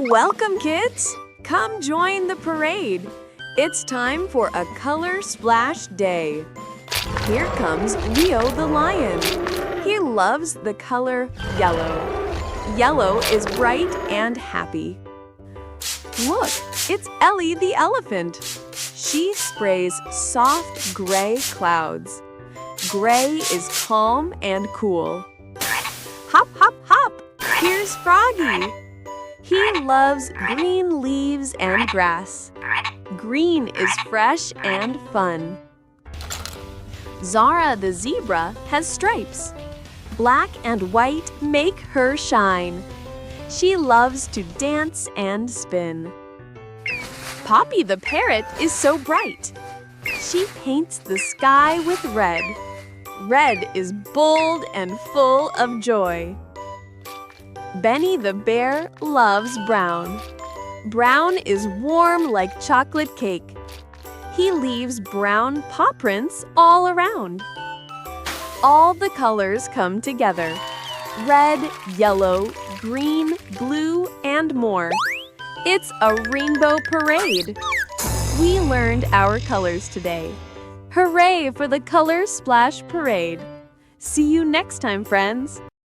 Welcome, kids! Come join the parade. It's time for a color splash day. Here comes Leo the lion. He loves the color yellow. Yellow is bright and happy. Look, it's Ellie the elephant. She sprays soft gray clouds. Gray is calm and cool. Hop, hop, hop! Here's Froggy. He loves green leaves and grass. Green is fresh and fun. Zara the Zebra has stripes. Black and white make her shine. She loves to dance and spin. Poppy the Parrot is so bright. She paints the sky with red. Red is bold and full of joy. Benny the Bear loves brown. Brown is warm like chocolate cake. He leaves brown paw prints all around. All the colors come together. Red, yellow, green, blue, and more. It's a rainbow parade. We learned our colors today. Hooray for the Color Splash Parade! See you next time, friends!